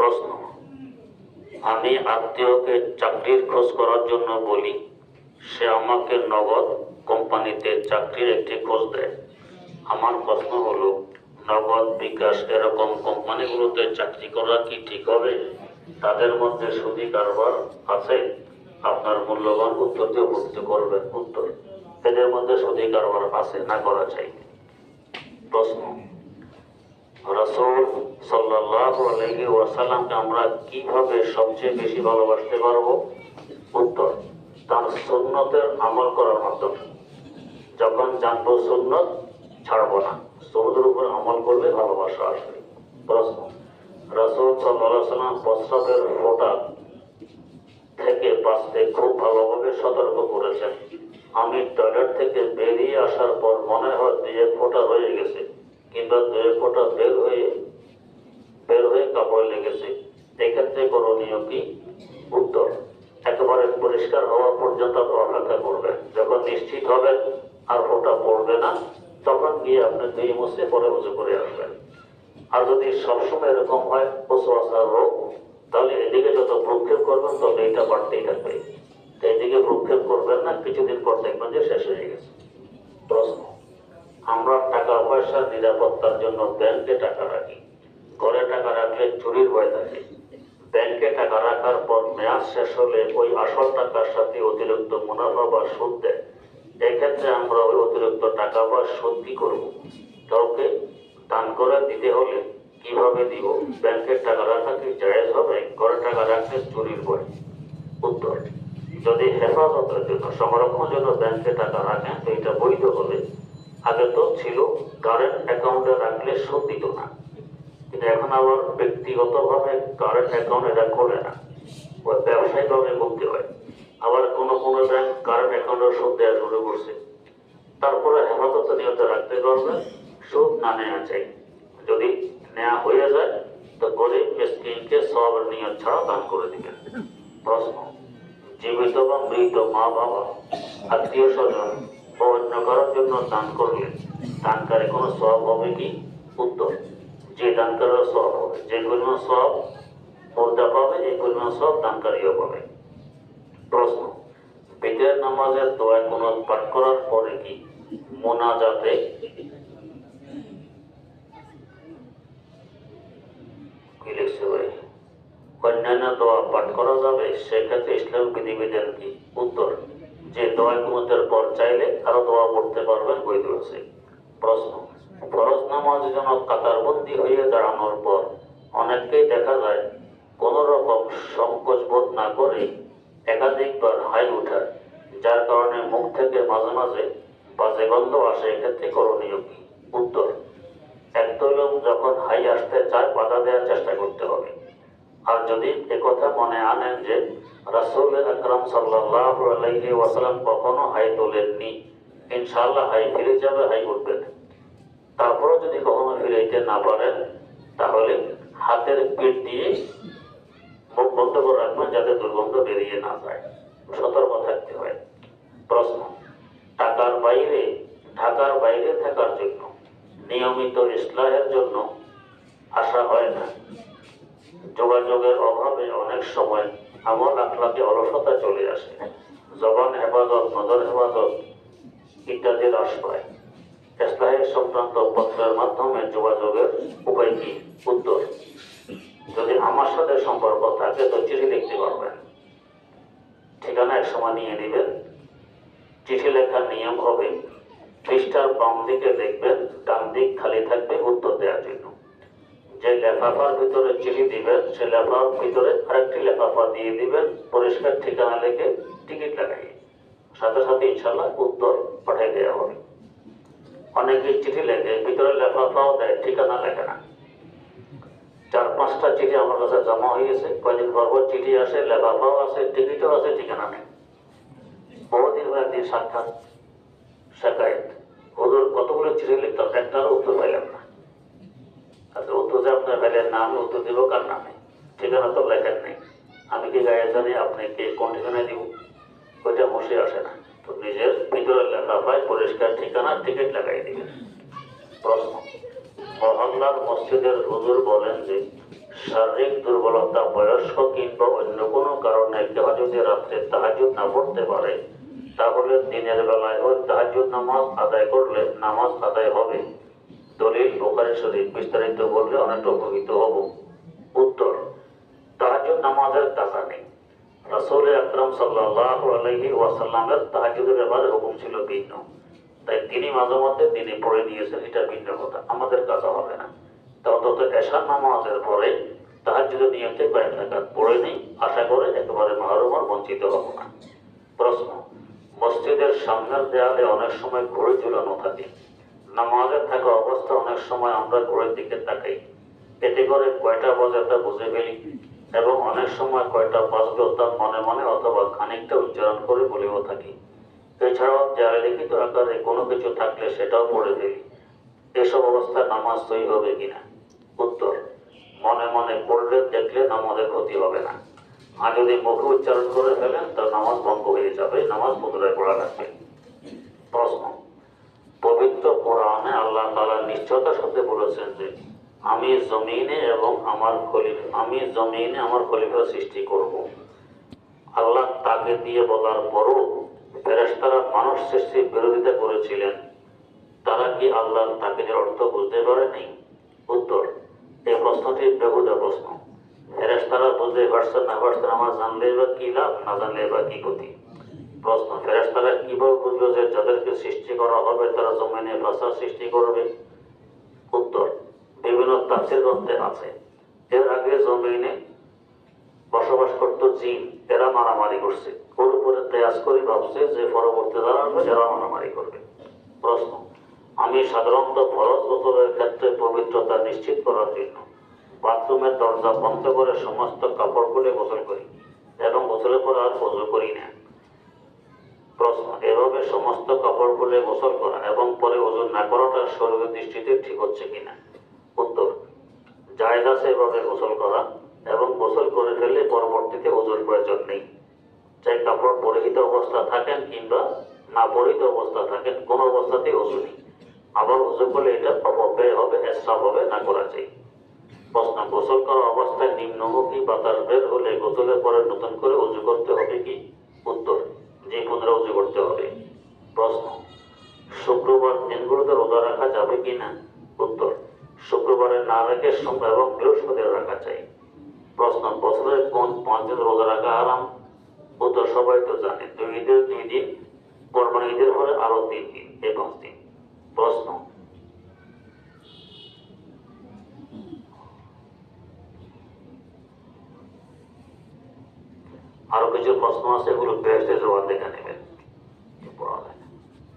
প্রশ্ন, আমি আত্মীয়কে চাকরির খোঁজ করার জন্য বলি, সে আমাকে নগদ কোম্পানিতে চাকরির একটি খোঁজ দেয়। আমার প্রশ্ন হলো, নগদ, বিকাশ এরকম কোম্পানিগুলোতে চাকরি করা কি ঠিক হবে? তাদের মধ্যে সুদি কারবার আছে? আপনার মূল্যবান উত্তর দিয়ে উপস্থিত করবেন। উত্তর, এদের মধ্যে সুদি কারবার আছে, না করা চাই। প্রশ্ন, রাসূল সাল্লাল্লাহু আলাইহি ওয়াসাল্লামকে আমরা কিভাবে সবচেয়ে বেশি ভালোবাসতে পারবো? উত্তর, তার সুন্নতের আমল করার মাধ্যমে। যখন জানবো সুন্নত, ছাড়বো না। সুন্নতের উপর আমল করলে ভালোবাসা আসবে। প্রশ্ন, রাসূল সাল্লাল্লাহু আলাইহি ওয়াসাল্লাম প্রস্রাবের ফোঁটা থেকে বাঁচতে খুব ভালোভাবে সতর্ক করেছেন। আমি টয়লেট থেকে বেরিয়ে আসার পর মনে হয় দুই এক ফোঁটা হয়ে গেছে, কিংবা দুই এক ফোঁটা বের হয়ে কাপড় লেগেছে, এক্ষেত্রে করণীয় কি? উত্তর, একেবারে পরিষ্কার হওয়া পর্যন্ত অপেক্ষা করবেন। যখন নিশ্চিত হবেন আর ফোঁটা পড়বে না, তখন গিয়ে আপনি দুই মুছে পরে উজু করে আসবেন। আর যদি সবসময় এরকম হয় ওয়াসওয়াসার রোগ, তাহলে এদিকে যত প্রক্ষেপ করবেন তত এটা বাড়তেই থাকবে। এইদিকে প্রক্ষেপ করবেন না, কিছুদিন পর দেখবেন যে শেষ হয়ে গেছে। প্রশ্ন, আমরা টাকা পয়সার নিরাপত্তার জন্য ব্যাংকে টাকা রাখি। ঘরে টাকা রাখলে চুরির ভয় থাকে। ব্যাংকে টাকা রাখার পর মেয়াদ শেষ হলে ওই আসল টাকার সাথে অতিরিক্ত মুনাফা বা সুদ দেয়। এক্ষেত্রে আমরা ওই অতিরিক্ত টাকা বা সুদ কি করবো? কাউকে দান করে দিতে হলে কিভাবে দিব? ব্যাংকের টাকা রাখা কি জায়েজ হবে? ঘরে টাকা রাখলে চুরির ভয়। উত্তর, যদি হেফাজতের জন্য, সংরক্ষণের জন্য ব্যাংকে টাকা রাখেন তো এটা বৈধ হবে। আগে তো ছিল কারেন্ট অ্যাকাউন্টে রাখলে সুদ দিত না, কিন্তু এখন আবার ব্যক্তিগতভাবে কারেন্ট অ্যাকাউন্ট এটা খোলে না, ওই ব্যবসায়িকভাবে করতে হয়। আবার কোনো ব্যাংক কারেন্ট অ্যাকাউন্টের সুদ দেওয়া শুরু করছে। তারপরে হেফাজত নিয়তে রাখতে পারবে, সুদ না নেওয়া চাই। যদি নেওয়া হয়ে যায় তো গরিব মিসকিনকে সওয়াবের নিয়ত ছাড়া দান করে দিবেন। প্রশ্ন, জীবিত বা মৃত মা বাবা, আত্মীয় স্বজন ও অন্য কারোর জন্য দান করলে দানকারী কোনো সওয়াব হবে কি? উত্তর, যে দানকারীর সওয়াব হবে, যে পরিমাণ সওয়াব মুর্দা পাবে এই পরিমাণ সওয়াব দানকারীও পাবে। প্রশ্ন, বিতের নামাজের দোয়া কুনুত পাঠ করার পরে কি মুনাজাতে কি লিখছে ভাই, অন্যান্য দোয়া পাঠ করা যাবে? সেক্ষেত্রে ইসলাম বিধিবিধান কি? উত্তর, যে দোয়া কুনুতের পর চাইলে আরো দোয়া পড়তে পারবেন, বৈধ আছে। প্রশ্ন, ফরজ নামাজের জন্য কাতারবন্দি হয়ে দাঁড়ানোর পর অনেককেই দেখা যায় কোন রকম সংকোচ বোধ না করে একাধিকবার হাই উঠায়, যার কারণে মুখ থেকে মাঝে মাঝে বাজে গন্ধ আসে। এক্ষেত্রে করণীয় কি? উত্তর, একদল লোক যখন হাই আসতে চায় বাধা দেওয়ার চেষ্টা করতে হবে। আর যদি একথা মনে আনেন যে রাসূল আকরাম সাল্লাল্লাহু আলাইহি ওয়াসাল্লাম কখনো হাই তোলেননি, ইনশাআল্লাহ হাই ফিরে যাবে, হাই উঠবে না। তারপরে যদি কখনো ফিরাইতে না পারেন, তাহলে হাতের পিঠ দিয়ে মুখ বন্ধ করে রাখবেন, যাতে দুর্গন্ধ বেরিয়ে না যায়। সতর্ক থাকতে হয়। প্রশ্ন, ঢাকার বাইরে থাকার জন্য নিয়মিত ইসলাহের জন্য আসা হয় না। যোগাযোগের অভাবে অনেক সময় আমল আখলাকে অলসতা চলে আসে। জবান হেফাজত, নজর হেফাজত ইত্যাদি হ্রাস পায়। ইসলাহের সংক্রান্ত পত্রের মাধ্যমে যোগাযোগের উপায় কি? উত্তর, যদি আমার সাথে সম্পর্ক থাকে তো চিঠি লিখতে পারবেন। ঠিকানা এক সময় নিয়ে নেবেন। চিঠি লেখার নিয়ম হবে, পৃষ্ঠার বাম দিকে দেখবেন, ডান দিক খালি থাকবে উত্তর দেওয়ার জন্য। যে লেফাফার ভিতরে চিঠি দিবেন সে লেফার ভিতরে আরেকটি লেফাফা দিয়ে দিবেন, পরিষ্কার ঠিকানা লিখে টিকিট লাগাইয়ে। সাথে সাথে ইনশাল্লাহ উত্তর পাঠিয়ে দেওয়া হবে। অনেকে চিঠি লেখে, ভিতরে লেফাফাও দেয়, ঠিকানা লেখে না। 4-5টা চিঠি আমার কাছে জমা হয়ে গেছে। কয়েকদিন পর চিঠি আসে, লেফাফাও আছে, টিকিটও আছে, ঠিকানা নেই। বহুদিন একদিন সাক্ষাৎ শেখায়ত, হুজুর কতগুলো চিঠি লিখতাম, একটারও উত্তর পাইলাম না। আচ্ছা, উত্তর যে আপনার ভাইয়ের নাম, উত্তর দিব কার নামে? ঠিকানা তো লেখেন নেই। আমি কি গায়ে জানি আপনি কে, কোন ঠিকানায় দিব? ওইটা বসে আসে না। তো নিজের ভিতরে লেফাফায় পরিষ্কার ঠিকানা, টিকিট লাগাই দিবেন। প্রশ্ন, মহল্লার মসজিদের হুজুর বলেন যে শারীরিক দুর্বলতা, বয়স্ক কিংবা অন্য কোনো কারণে কেউ যদি রাত্রে তাহাজ্জুদ না পড়তে পারে, তাহলে দিনের বেলায় ওই তাহাজ্জুদ নামাজ আদায় করলে নামাজ আদায় হবে। দলিল বুখারী শরীফ। বিস্তারিত বললে অনেকটা উপকৃত হব। উত্তর: তাহাজ্জুদ নামাজের কাজা নেই। রাসূল আকরাম সাল্লাল্লাহু আলাইহি ওয়াসাল্লামের তাহাজ্জুদের ব্যাপারে হুকুম ছিল ভিন্ন, তাই তিনি মাঝে মধ্যে দিনে পড়ে নিয়েছেন, এটা ভিন্ন কথা, আমাদের কাজা হবে না। অন্তত এশার নামাজের পরে তাহাজ্জুদের নিয়তে কয়েক রাকাত পড়ে নেই, আশা করে একেবারে মাহরুম আর বঞ্চিত হব না। প্রশ্ন: মসজিদের সামনের দেয়ালে অনেক সময় ঘড়ি ঝুলানো থাকে। নামাজে থাকা অবস্থা অনেক সময় আমরা ঘড়ির দিকে তাকাই, এতে করে কয়টা বাজে তা বুঝে ফেলি এবং অনেক সময় কয়টা বাজলো তা মনে মনে অথবা খানিকটা উচ্চারণ করে বলেও থাকি। এছাড়াও দেয়ালে লিখিত আকারে কোনো কিছু থাকলে সেটাও পড়ে ফেলি। এসব অবস্থায় নামাজ সহি হবে কিনা? উত্তর: মনে মনে পড়লে দেখলে নামাজের ক্ষতি হবে না, আর যদি মুখে উচ্চারণ করে ফেলেন তার নামাজ ভঙ্গ হয়ে যাবে, নামাজ পুনরায় পড়া লাগবে। প্রশ্ন: পবিত্র কোরআনে আল্লাহ তাআলা নিশ্চয়তার সাথে বলেছেন যে আমি জমিনে আমার খলিফা সৃষ্টি করব। আল্লাহ তাকে দিয়ে বলার পরও ফেরেশতারা মানুষ সৃষ্টির বিরোধিতা করেছিলেন, তারা কি আল্লাহর তাকদীরের অর্থ বুঝতে পারেনি? উত্তর: এই প্রশ্নটি বেহুদা প্রশ্ন। ফেরেশতারা বুঝতে পারছেন না পারছেন আমার জানলে বা কি লাভ, না জানলে বা কি ক্ষতি? প্রশ্ন: ফেরেশতারা কিভাবে বুঝলো যে যাদেরকে সৃষ্টি করা হবে তারা জমিনে ফাসাদ সৃষ্টি করবে? উত্তর: বিভিন্ন তাফসীর গ্রন্থে আছে, এর আগে জমিনে বসবাস করত জিন, এরা মারামারি করছে, ওর উপরে তেয়াজ করে ভাবছে যে পরবর্তী যারা আসবে এরা মারামারি করবে। প্রশ্ন: আমি সাধারণত ফরজ গোসলের ক্ষেত্রে পবিত্রতা নিশ্চিত করার জন্য বাথরুমের দরজা বন্ধ করে সমস্ত কাপড় খুলে গোসল করি এবং গোসলের পর আর ওযু করি না। প্রশ্ন: এভাবে সমস্ত কাপড় খুলে গোসল করা এবং পরে ওযু না করাটা শরীরের দৃষ্টিতে ঠিক হচ্ছে কিনা? উত্তর: জায়েজ আছে এভাবে গোসল করা, এবং গোসল করে ফেললে পরবর্তীতে ওযুর প্রয়োজন নেই। চাই কাপড় পরিহিত অবস্থা থাকেন কিংবা না পরিহিত অবস্থা থাকেন, কোনো অবস্থাতেই ওযু নেই। আবার ওযু করলে এটা অপব্যয় হবে, ইসরাফ হবে, না করা চাই। প্রশ্ন: গোসল করা অবস্থায় নিম্নমুখী বাতাস বের হলে গোসলের পরে নতুন করে ওযু করতে হবে কি? উত্তর: জি, পুনরায় ওযু করতে হবে। প্রশ্ন: শুক্রবার দিনগুলোতে রোজা রাখা যাবে কিনা? উত্তর: শুক্রবারে না রেখে সোমবার এবং বৃহস্পতিবার রাখা চাই। প্রশ্ন: বছরের কোন 5 দিন রোজা রাখা হারাম? উত্তর: সবাই তো জানে, ঈদের 2 দিন, কোরবানি ঈদের পরে আরো 3 দিন, এই 5 দিন। প্রশ্ন: আরো কিছু প্রশ্ন আছে, এগুলো বেহেশতে জবাব দেখে নেবেন।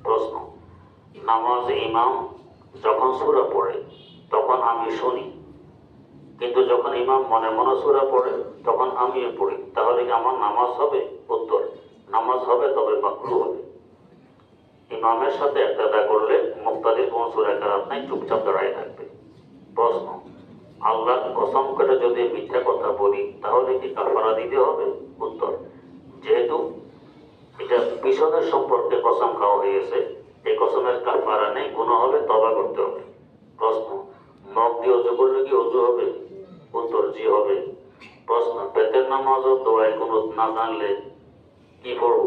প্রশ্ন: নামাজে ইমাম যখন সূরা পড়ে তখন আমি শুনি, কিন্তু যখন ইমাম মনে মনে সূরা পড়ে তখন আমিও পড়ি, তাহলে কি আমার নামাজ হবে? উত্তর: নামাজ হবে, তবে মাকরুহ হবে। ইমামের সাথে একতাদা করলে মুক্তাদির কোন সূরা কেরাত নাই, চুপচাপ দাঁড়ায় থাকবে। প্রশ্ন: আল্লাহর কসম করে যদি মিথ্যা কথা বলি তাহলে কি কাফারা দিতে হবে? উত্তর: যেহেতু এটা পিছনের সম্পর্কে কসম খাওয়া হয়েছে, এই কসমের কাফারা নেই, গুনাহ হবে, তওবা করতে হবে। প্রশ্ন: নখ দিয়ে ওযু করলে কি ওযু হবে? উত্তর: জি হবে। প্রশ্ন: বেতের নামাজ ও দোয়ায় কুনুত না জানলে কি পড়ব?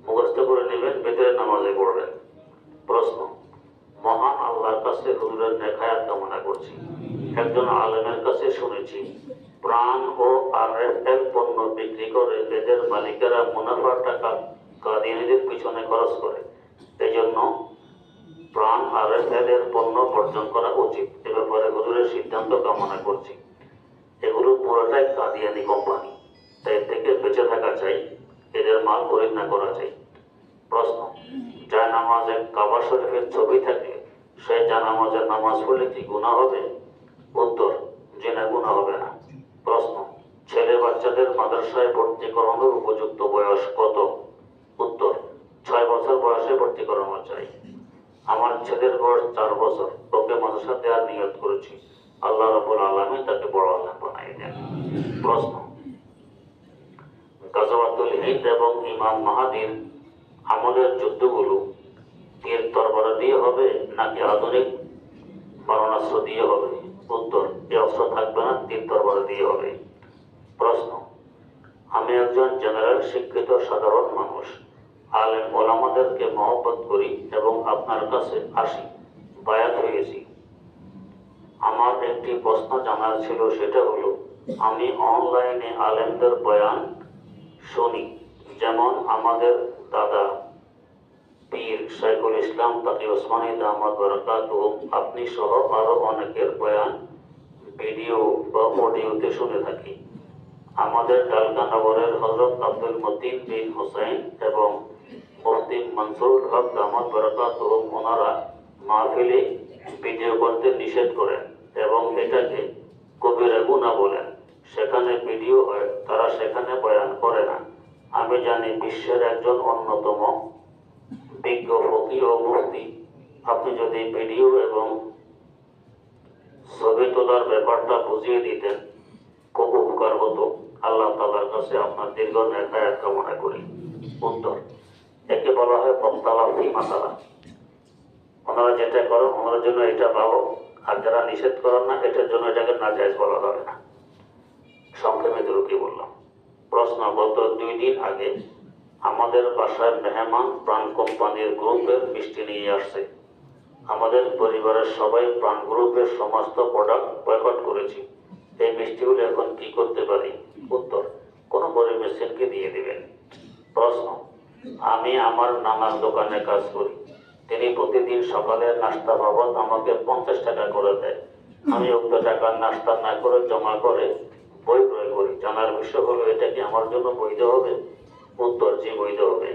মুখস্থ করে নেবেন, বেতের নামাজে পড়বেন। প্রশ্ন: মহান আল্লাহর কাছে হুজুরের নেক হায়াত কামনা করছি। একজন আলেমের কাছে শুনেছি প্রাণ ও আরএফএল পণ্য বিক্রি করে এদের মালিকেরা মুনাফার টাকা কাদিয়ানীদের পিছনে খরচ করে, এজন্য প্রাণ আরএফএল এর পণ্য বর্জন করা উচিত। এ ব্যাপারে হুজুরের সিদ্ধান্ত কামনা করছি। এগুলো পুরোটাই কাদিয়ানী কোম্পানি, তাই থেকে বেঁচে থাকা চাই, এদের মাল খরিদ না করা চাই। প্রশ্ন: জায়নামাজে কাবা শরীফের ছবি থাকলে সেই জায়নামাজের নামাজ পড়লে কি গুনাহ হবে? উত্তর: জি না, গুনাহ হবে না। প্রশ্ন: ছেলে বাচ্চাদের মাদ্রাসায় ভর্তি করানোর উপযুক্ত বয়স কত? উত্তর: 6 বছর বয়সে ভর্তি করানো চাই। আমার ছেলের বয়স 4 বছর, ওকে মাদ্রাসা দেওয়ার নিয়ত করেছি, আল্লাহ রাব্বুল আলামিন তাকে বড় আলেম বানাই দেন। প্রশ্ন: গাজওয়াতুল হিন্দ এবং ইমাম মাহাদির আমলের যুদ্ধগুলো তীর তরবারি দিয়ে হবে নাকি আধুনিক মারণাস্ত্র দিয়ে হবে? উত্তর, এই অস্ত্র থাকবে না, তীর তরবারি দিয়ে হবে। প্রশ্ন, আমি একজন জেনারেল শিক্ষিত সাধারণ মানুষ, আলেম ওলামাদেরকে মহব্বত করি এবং আপনার কাছে আসি, বায়াত হয়েছি। আমার একটি প্রশ্ন জানার ছিল, সেটা হলো আমি অনলাইনে আলেমদের বয়ান শুনি, যেমন আমাদের দাদা পীর শাইখুল ইসলাম তাকি ওসমানী দামাত বারাকাতুহু, আপনি সহ আরো অনেকের বয়ান ভিডিও বা অডিওতে শুনে থাকি। আমাদের ডালকানগরের হযরত আব্দুল মতিন বিন হুসাইন এবং মুফতি মনসুরুল হক দামাত বারাকাতুহু ওনারা মাহফিলে ভিডিও করতে নিষেধ করেন এবং এটাকে কবিরা গুনাহ বলেন। সেখানে ভিডিও হয়, তারা সেখানে বয়ান করে না। আমি জানি বিশ্বের একজন অন্যতম বিজ্ঞ ফকি ও মুফতি, আপনি যদি ভিডিও এবং ছবি তোলার ব্যাপারটা বুঝিয়ে দিতেন খুব উপকার হতো। আল্লাহ তাআলার কাছে আপনার দীর্ঘ নেখায়াত কামনা করি। উত্তর, একে বলা হয় বক্তালা ফি মাসালা। ওনারা যেটা করেন ওনার জন্য এটা ভালো, আর যারা নিষেধ করেন না এটার জন্য এটাকে নাজায়েজ বলা যাবে না। সংক্ষেপে কি বললাম। প্রশ্ন, গত 2 দিন আগে আমাদের বাসায় মেহমান প্রাণ কোম্পানির গ্রুপের মিষ্টি নিয়ে আসছে। আমাদের পরিবারের সবাই প্রাণ গ্রুপের সমস্ত প্রোডাক্ট বয়কট করেছি। এই মিষ্টিগুলো এখন কি করতে পারি? উত্তর, কোনো গরিব মিসকিনকে দিয়ে দিবেন। প্রশ্ন, আমি আমার নানার দোকানে কাজ করি। তিনি প্রতিদিন সকালে নাস্তা বাবদ আমাকে 50 টাকা করে দেয়। আমি উক্ত টাকা নাস্তা না করে জমা করে বই ক্রয় করি। জানার বিষয় হলো, এটা কি আমার জন্য বৈধ হবে? উত্তর, জি বৈধ হবে।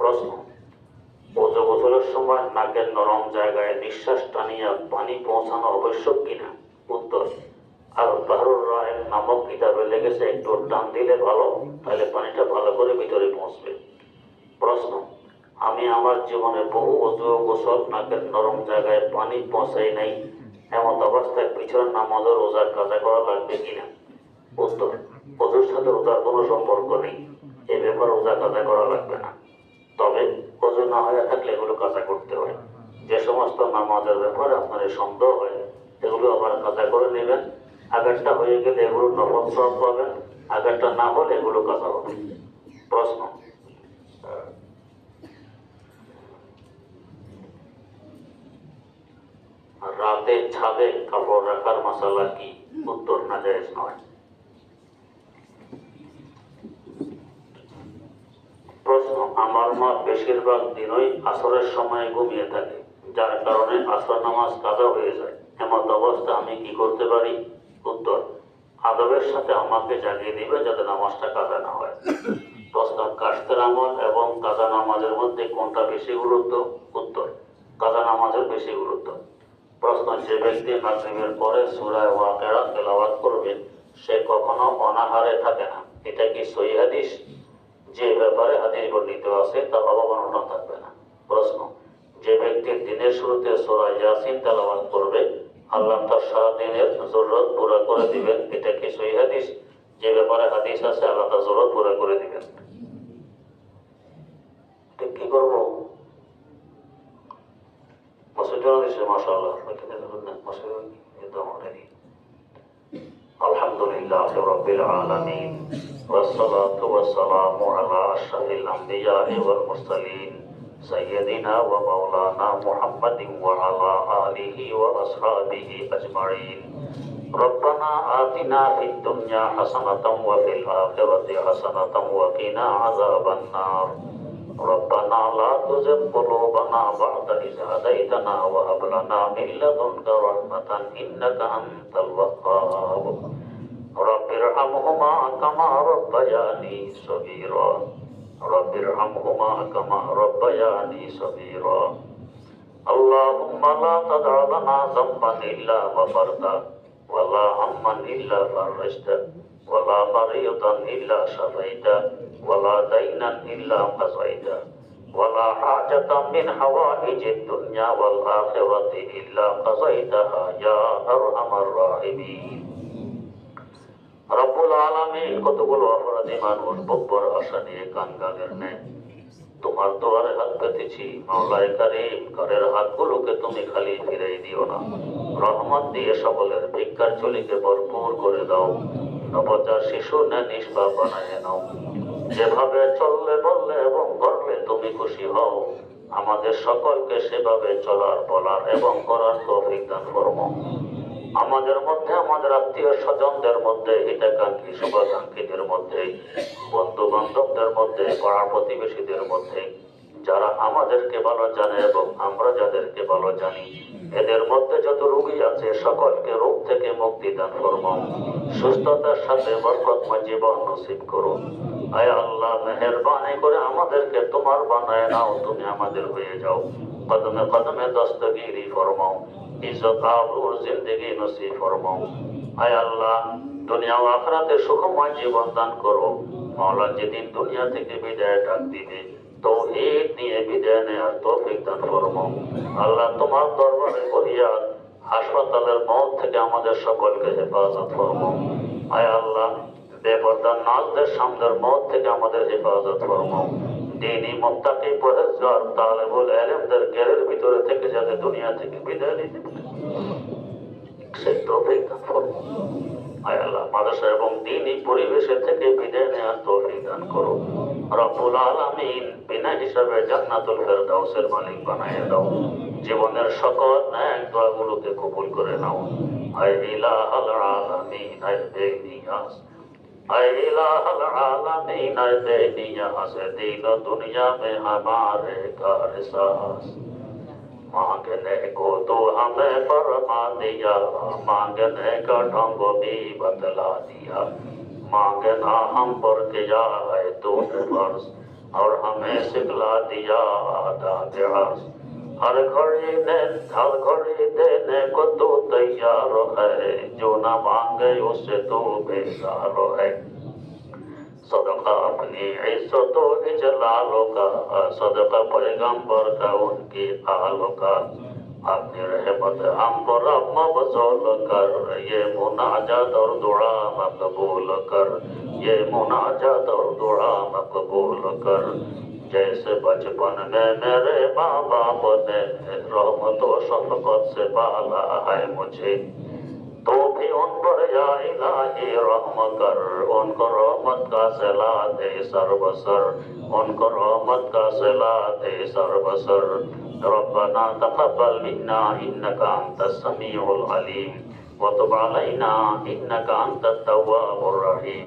প্রশ্ন, ওযু গোসলের সময় নাকের নরম জায়গায় নিঃশ্বাস টানিয়া পানি পৌঁছানো আবশ্যক কিনা? উত্তর, আর বাহরুর রায় নামক কিতাবে লেগেছে একটু টান দিলে ভালো, তাহলে পানিটা ভালো করে ভিতরে পৌঁছবে। প্রশ্ন, আমি আমার জীবনে বহু ওযু গোসল নাকের নরম জায়গায় পানি পৌঁছাই নাই, এমন অবস্থায় পিছনের নামাজের রোজা কাজা করা লাগবে কিনা? উত্তর, ওযুর সাথে রোজার কোনো সম্পর্ক নেই, এ ব্যাপারে রোজা কাজা করা লাগবে না। তবে ওযু না হয়ে থাকলে এগুলো কাজা করতে হয়। যে সমস্ত নামাজের ব্যাপারে আপনার সন্দেহ হয় এগুলো আবার কাজা করে নেবেন। আগেরটা হয়ে গেলে এগুলো নফল সওয়াব পাবেন, আগেরটা না হলে এগুলো কাজা হবে। প্রশ্ন, রাতে ছাদে কাপড় রাখার মাসালা কি? উত্তর, নাজায়েজ নয়। প্রশ্ন, আমার মা বেশিরভাগ দিনই আসরের সময় ঘুমিয়ে থাকে, যার কারণে আসর নামাজ কাজা হয়ে যায়। এমত অবস্থা আমি কি করতে পারি? উত্তর, আদবের সাথে আমাকে জাগিয়ে দিবে যাতে নামাজটা কাজা না হয়। প্রশ্ন, কাশতের আমল এবং কাজা নামাজের মধ্যে কোনটা বেশি গুরুত্ব? উত্তর, কাজা নামাজের বেশি গুরুত্ব। প্রশ্ন, যে ব্যক্তি মাগরিবের পরে সূরা ওয়াকিয়া তেলাওয়াত করবে সে কখনো অনাহারে থাকে না, এটা কি সহিহ হাদিস? যে ব্যাপারে হাদিস বর্ণিত আছে তা অবমাননা থাকবে না। প্রশ্ন, যে ব্যক্তি দিনের শুরুতে সূরা ইয়াসিন তেলাওয়াত করবে আল্লাহ তার সারা দিনের জরুরত পুরো করে দিবেন, এটা কি সহিহ হাদিস? যে ব্যাপারে হাদিস আছে আল্লাহ তার জরুরত পুরো করে দিবেন। ঠিক কি করবো? মাশাআল্লাহ, আলহামদুলিল্লাহ রাব্বিল আলামিন ওয়াসসালাতু ওয়াসসালামু আলা আশরাফিল আমবিয়া ওয়াল মুরসালিন সাইয়্যিদিনা ওয়া মাওলানা মুহাম্মাদিন ওয়া আলা আলিহি ওয়া আসহাবিহি আজমাইন। রব্বানা আতিনা ফিদ দুনিয়া হাসানাতাও ওয়া ফিল আখিরাতি হাসানাতাও ওয়া কিনা আযাবান নার। ربنا لا تزغ قلوبنا بعد إذ هديتنا وهب لنا من لدنك رحمة إنك أنت الوهاب رب ارحمهما كما ربياني صغيرا رب ارحمهما كما ربياني صغيرا اللهم لا تدع لنا ذنبا إلا غفرته ولا هما إلا فرجته ولا مريضا إلا شفيته ولا دينا إلا قضيته ولا حاجة من حوائج الدنيا والآخرة إلا قضيتها يا أرحم الراحمين রব্বুল আলামিন। কতগুলো অপরাধী মানুষ বব্বর আশা নিয়ে কাঙ্গালের নেয় তোমার দোয়ারে হাত পেতেছি। মাওলায়ে কারীম, ঘরের হাতগুলোকে তুমি খালি ফিরাই দিও না। রহমত দিয়ে সকলের ভিক্ষার চুলিকে ভরপুর করে দাও। নবজাত শিশু নিষ্পাপ বানায় নাও। যেভাবে চললে বললে এবং করলে তুমি খুশি হও, আমাদের সকলকে সেভাবে চলার বলার এবং করার তৌফিক দান ফরমাও। আমাদের মধ্যে, আমাদের আত্মীয় স্বজনদের মধ্যে, হিতাকাঙ্ক্ষী শুভাকাঙ্ক্ষীদের মধ্যে, বন্ধু বান্ধবদের মধ্যে, পাড়া প্রতিবেশীদের মধ্যে যারা আমাদেরকে ভালো জানে এবং আমরা যাদেরকে ভালো জানি, এদের মধ্যে যত রোগী আছে সকলকে রোগ থেকে মুক্তি দান ফরমাও। সুস্থতার সাথে বরকতময় জীবন নসিব করো। আয় আল্লাহ, মেহেরবানি করে আমাদেরকে তোমার বানায় নাও, তুমি আমাদের হয়ে যাও। কদমে কদমে দস্তগিরি ফরমাও, ইজ্জত আবরুর জিন্দেগি নসিব ফরমাও। আয় আল্লাহ, দুনিয়া ও আখিরাতে সুখময় জীবন দান করো। মাওলা যেদিন দুনিয়া থেকে বিদায় ডাক দিবে, তৌহিদ নিয়ে বিদায় নেয়ার তৌফিক দান ফরমাও। আল্লাহ, তোমার দরবারে ফরিয়াদ, হাসপাতালের মত থেকে আমাদের সকলকে হেফাজত ফরমাও। আয় আল্লাহ, বেপরদা নাজদের সামনের মত থেকে আমাদের হেফাজত ফরমাও। দ্বীনি মুত্তাকি পরহেজগার তালেবুল ইলমদের ঘেরের ভিতরে থেকে যাতে দুনিয়া থেকে বিদায় নিতে পারে, সেই তৌফিক দান ফরমাও। আয় আল্লাহ, মাদ্রাসা এবং দ্বীনি পরিবেশের থেকে বিদায় নেওয়ার তৌফিক দান করো। রব্বুল আলামিন বিনা হিসাবে জান্নাতুল ফেরদাউসের মালিক বানায় দাও। জীবনের সকল নেক দোয়াগুলোকে কবুল করে নাও। আয় ইলাহাল আলামিন, আয় বেনিয়াস, আয় ইলাহাল आलमीन, आए बेनियास दीन दुनिया में हमारे का एहसास। मांगने को तो हमें फरमा दिया, मांगने का ढंग भी बतला दिया। मांगना हम पर किया है तूने फर्ज, और हमें सिखला दिया आदा के अर्ज। हर घड़ी देने को तू तैयार है, जो न मांगे उससे तू बेजार है। सदका अपनी इज्जतों इजलालों का, सदका पैगंबर का उनकी आलों का। अपनी रहमत हम पर अब मबसूल कर, ये मुनाजात और दुआ मकबूल कर, ये मुनाजात और दुआ मकबूल कर। जैसे बचपन में मेरे माँ बाप ने रहमत और शफकत से पाला है मुझे, तो भी उन पर या इलाही रहम कर। उनको रहमत का सिला दे सर्वसर, उनको रहमत का सिला दे सर्वसर। रब्बना तक़ब्बल मिन्ना इन्नका अंतस समीउल अलीम, व तुब अलैना इन्नका अंतत तव्वाबुर रहीम।